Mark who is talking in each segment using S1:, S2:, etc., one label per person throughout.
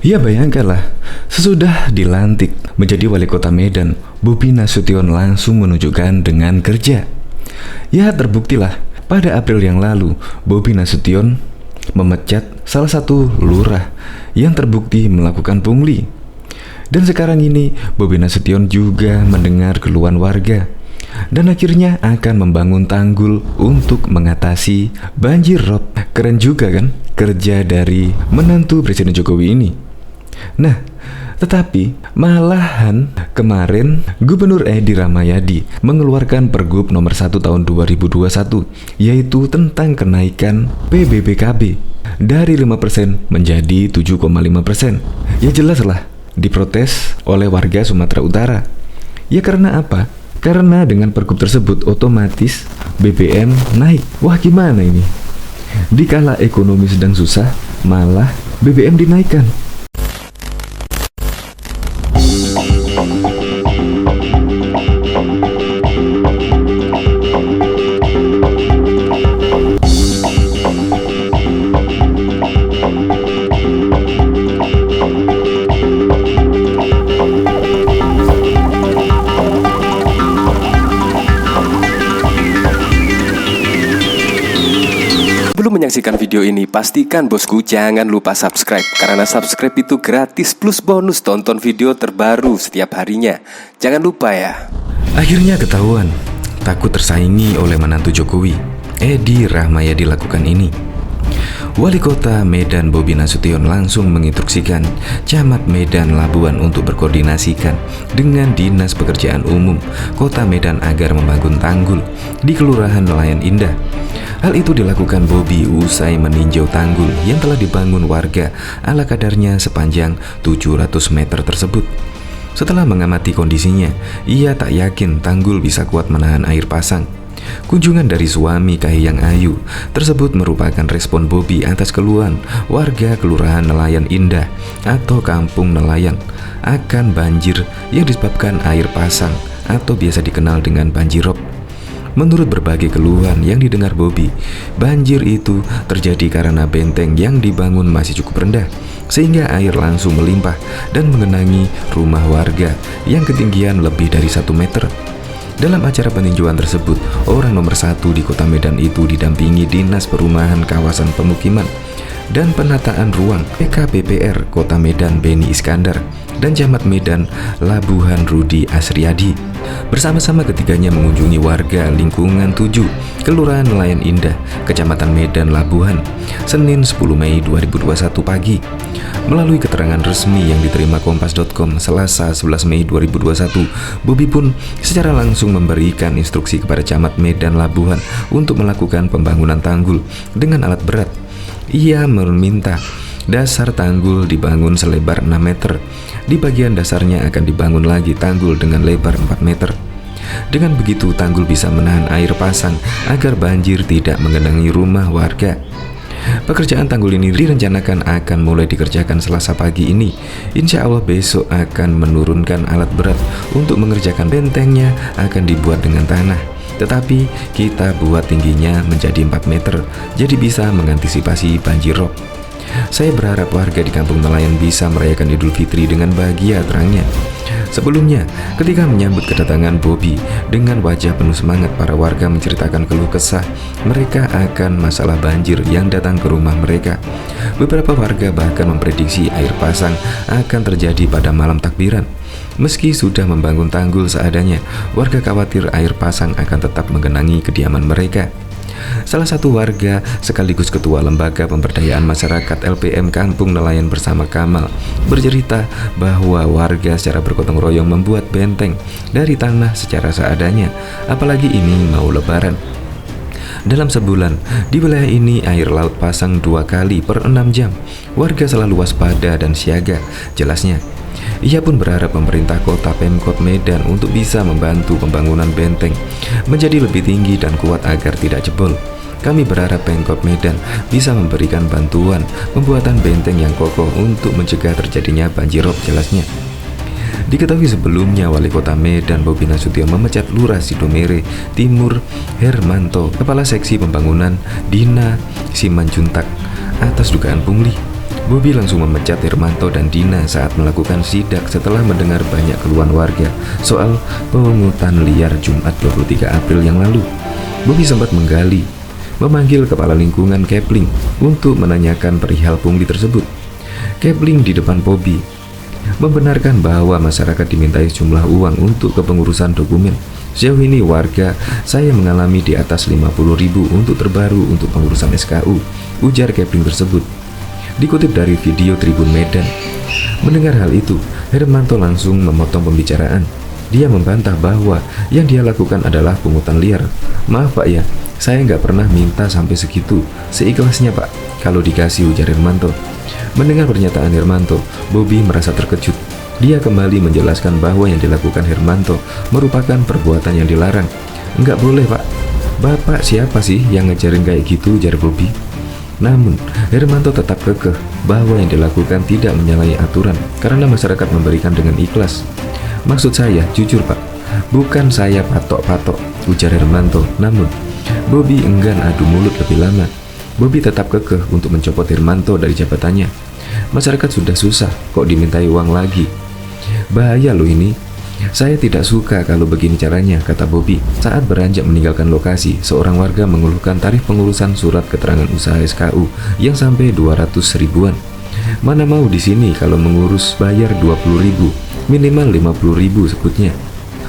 S1: Ya bayangkanlah, sesudah dilantik menjadi wali kota Medan, Bobi Nasution langsung menunjukkan dengan kerja. Ya terbuktilah, pada April yang lalu, Bobi Nasution memecat salah satu lurah yang terbukti melakukan pungli. Dan sekarang ini, Bobi Nasution juga mendengar keluhan warga dan akhirnya akan membangun tanggul untuk mengatasi banjir rob. Keren juga kan kerja dari menantu Presiden Jokowi ini. Nah, tetapi malahan kemarin Gubernur Edi Rahmayadi mengeluarkan Pergub nomor 1 tahun 2021, yaitu tentang kenaikan PBBKB dari 5% menjadi 7,5%. Ya jelas lah, diprotes oleh warga Sumatera Utara. Ya karena apa? Karena dengan Pergub tersebut otomatis BBM naik. Wah gimana ini? Dikala ekonomi sedang susah, malah BBM dinaikkan.
S2: Sebelum menyaksikan video ini, pastikan bosku jangan lupa subscribe, karena subscribe itu gratis plus bonus tonton video terbaru setiap harinya. Jangan lupa ya.
S1: Akhirnya ketahuan, takut tersaingi oleh menantu Jokowi, Edi Rahmayadi lakukan ini. Wali Kota Medan Bobi Nasution langsung menginstruksikan Camat Medan Labuhan untuk berkoordinasikan dengan Dinas Pekerjaan Umum Kota Medan agar membangun tanggul di Kelurahan Nelayan Indah. Hal itu dilakukan Bobi usai meninjau tanggul yang telah dibangun warga ala kadarnya sepanjang 700 meter tersebut. Setelah mengamati kondisinya, ia tak yakin tanggul bisa kuat menahan air pasang. Kunjungan dari suami Kahiyang Ayu tersebut merupakan respon Bobi atas keluhan warga Kelurahan Nelayan Indah atau Kampung Nelayan akan banjir yang disebabkan air pasang atau biasa dikenal dengan banjirop. Menurut berbagai keluhan yang didengar Bobi, banjir itu terjadi karena benteng yang dibangun masih cukup rendah, sehingga air langsung melimpah dan mengenangi rumah warga yang ketinggian lebih dari 1 meter. Dalam acara peninjauan tersebut, orang nomor 1 di Kota Medan itu didampingi Dinas Perumahan Kawasan Pemukiman dan Penataan Ruang PKPPR Kota Medan Beni Iskandar dan Camat Medan Labuhan Rudi Asriadi. Bersama-sama ketiganya mengunjungi warga lingkungan 7 Kelurahan Nelayan Indah, Kecamatan Medan Labuhan, Senin 10 Mei 2021 pagi. Melalui keterangan resmi yang diterima Kompas.com Selasa 11 Mei 2021, Bobi pun secara langsung memberikan instruksi kepada Camat Medan Labuhan untuk melakukan pembangunan tanggul dengan alat berat. Ia meminta dasar tanggul dibangun selebar 6 meter. Di bagian dasarnya akan dibangun lagi tanggul dengan lebar 4 meter. Dengan begitu tanggul bisa menahan air pasang agar banjir tidak mengenangi rumah warga. Pekerjaan tanggul ini direncanakan akan mulai dikerjakan Selasa pagi ini. Insya Allah besok akan menurunkan alat berat untuk mengerjakan. Bentengnya akan dibuat dengan tanah, tetapi kita buat tingginya menjadi 4 meter, jadi bisa mengantisipasi banjir rob. Saya berharap warga di Kampung Nelayan bisa merayakan Idul Fitri dengan bahagia, terangnya. Sebelumnya, ketika menyambut kedatangan Bobi, dengan wajah penuh semangat para warga menceritakan keluh kesah mereka akan masalah banjir yang datang ke rumah mereka. Beberapa warga bahkan memprediksi air pasang akan terjadi pada malam takbiran. Meski sudah membangun tanggul seadanya, warga khawatir air pasang akan tetap menggenangi kediaman mereka. Salah satu warga sekaligus ketua Lembaga Pemberdayaan Masyarakat LPM Kampung Nelayan Bersama Kamal bercerita bahwa warga secara bergotong royong membuat benteng dari tanah secara seadanya, apalagi ini mau lebaran. Dalam sebulan, di wilayah ini air laut pasang 2 kali per 6 jam. Warga selalu waspada dan siaga, jelasnya. Ia pun berharap pemerintah kota Pemkot Medan untuk bisa membantu pembangunan benteng menjadi lebih tinggi dan kuat agar tidak jebol. Kami berharap Pemkot Medan bisa memberikan bantuan pembuatan benteng yang kokoh untuk mencegah terjadinya banjirop, jelasnya. Diketahui sebelumnya Wali Kota Medan Bobi Nasution memecat Lurah Sidomere Timur Hermanto, Kepala Seksi Pembangunan Dina Simanjuntak, atas dugaan pungli. Bobi langsung memecat Hermanto dan Dina saat melakukan sidak setelah mendengar banyak keluhan warga soal pemungutan liar Jumat 23 April yang lalu. Bobi sempat memanggil kepala lingkungan Kepling untuk menanyakan perihal pungli tersebut. Kepling di depan Bobi membenarkan bahwa masyarakat dimintai jumlah uang untuk kepengurusan dokumen. Sejauh ini warga saya mengalami di atas 50.000 untuk terbaru untuk pengurusan SKU, ujar Kepling tersebut. Dikutip dari video Tribun Medan. Mendengar hal itu, Hermanto langsung memotong pembicaraan. Dia membantah bahwa yang dia lakukan adalah pungutan liar. Maaf Pak ya, saya nggak pernah minta sampai segitu, seikhlasnya Pak, kalau dikasih, ujar Hermanto. Mendengar pernyataan Hermanto, Bobi merasa terkejut. Dia kembali menjelaskan bahwa yang dilakukan Hermanto merupakan perbuatan yang dilarang. Nggak boleh Pak. Bapak siapa sih yang ngejarin kayak gitu, ujar Bobi. Namun, Hermanto tetap kekeh bahwa yang dilakukan tidak menyalahi aturan karena masyarakat memberikan dengan ikhlas. Maksud saya, jujur Pak, bukan saya patok-patok, ujar Hermanto. Namun, Bobi enggan adu mulut lebih lama. Bobi tetap kekeh untuk mencopot Hermanto dari jabatannya. Masyarakat sudah susah, kok dimintai uang lagi? Bahaya loh ini. Saya tidak suka kalau begini caranya, kata Bobi. Saat beranjak meninggalkan lokasi, seorang warga mengeluhkan tarif pengurusan surat keterangan usaha SKU yang sampai 200 ribuan. Mana mau di sini kalau mengurus bayar 20.000, minimal 50.000 sebutnya.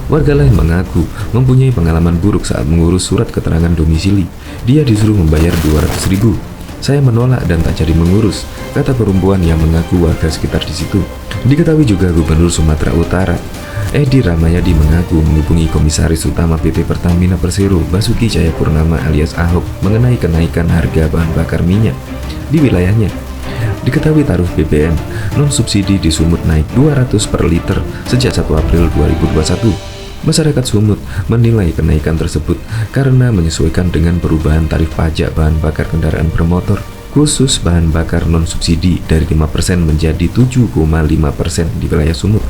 S1: Warga lain mengaku mempunyai pengalaman buruk saat mengurus surat keterangan domisili. Dia disuruh membayar 200.000. Saya menolak dan tak jadi mengurus, kata perempuan yang mengaku warga sekitar di situ. Diketahui juga Gubernur Sumatera Utara, Edi Rahmayadi, mengaku menghubungi Komisaris Utama PT Pertamina Persero, Basuki Cahayapurnama alias Ahok, mengenai kenaikan harga bahan bakar minyak di wilayahnya. Diketahui tarif BBM non-subsidi di Sumut naik 200 per liter sejak 1 April 2021. Masyarakat Sumut menilai kenaikan tersebut karena menyesuaikan dengan perubahan tarif pajak bahan bakar kendaraan bermotor, khusus bahan bakar non-subsidi dari 5% menjadi 7,5% di wilayah Sumut.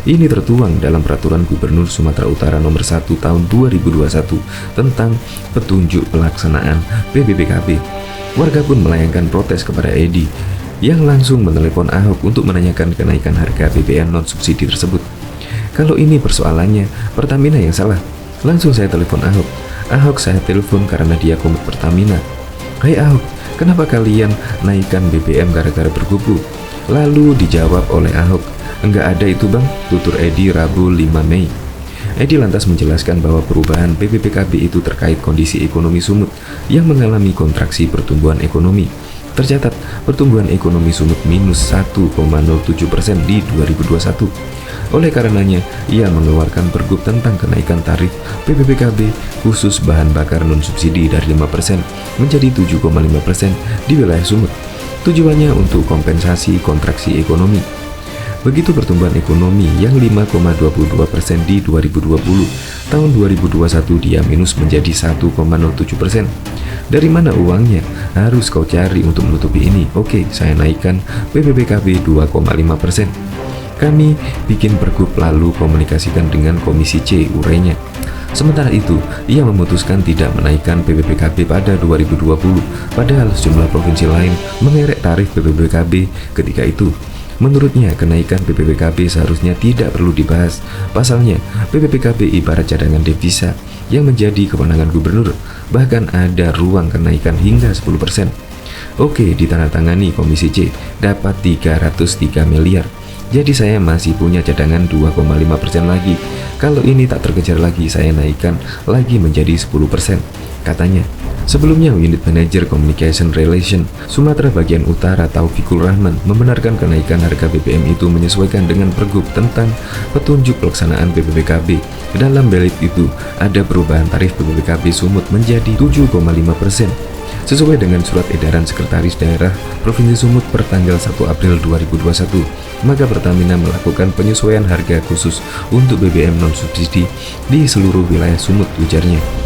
S1: Ini tertuang dalam Peraturan Gubernur Sumatera Utara Nomor 1 Tahun 2021 tentang petunjuk pelaksanaan PBBKB. Warga pun melayangkan protes kepada Edi yang langsung menelepon Ahok untuk menanyakan kenaikan harga BBM non-subsidi tersebut. Kalau ini persoalannya Pertamina yang salah. Langsung saya telepon Ahok. Ahok saya telepon karena dia komit Pertamina. Hai Ahok, kenapa kalian naikkan BBM gara-gara berkubu? Lalu dijawab oleh Ahok, enggak ada itu bang, tutur Edi Rabu 5 Mei. Edi lantas menjelaskan bahwa perubahan PBBKB itu terkait kondisi ekonomi Sumut yang mengalami kontraksi pertumbuhan ekonomi. Tercatat pertumbuhan ekonomi Sumut minus 1,07% di 2021. Oleh karenanya, ia mengeluarkan pergub tentang kenaikan tarif PBBKB khusus bahan bakar non-subsidi dari 5% menjadi 7,5% di wilayah Sumut. Tujuannya untuk kompensasi kontraksi ekonomi. Begitu pertumbuhan ekonomi yang 5,22% di 2020, tahun 2021 dia minus menjadi 1,07%. Dari mana uangnya? Harus kau cari untuk menutupi ini. Oke, saya naikkan PBBKB 2,5%. Kami bikin pergub lalu komunikasikan dengan Komisi C, urainya. Sementara itu, ia memutuskan tidak menaikkan PBBKB pada 2020, padahal sejumlah provinsi lain mengerek tarif PBBKB ketika itu. Menurutnya, kenaikan PBBKB seharusnya tidak perlu dibahas. Pasalnya, PBBKB ibarat cadangan devisa yang menjadi kewenangan gubernur, bahkan ada ruang kenaikan hingga 10%. Oke, ditandatangani Komisi C, dapat 303 miliar. Jadi saya masih punya cadangan 2,5% lagi. Kalau ini tak terkejar lagi, saya naikkan lagi menjadi 10%, katanya. Sebelumnya, Unit Manager Communication Relation Sumatera Bagian Utara Taufikul Rahman membenarkan kenaikan harga BBM itu menyesuaikan dengan pergub tentang petunjuk pelaksanaan PBBKB. Dalam belit itu, ada perubahan tarif PBBKB Sumut menjadi 7,5%. Sesuai dengan surat edaran Sekretaris Daerah Provinsi Sumut per tanggal 1 April 2021, maka Pertamina melakukan penyesuaian harga khusus untuk BBM non-subsidi di seluruh wilayah Sumut, ujarnya.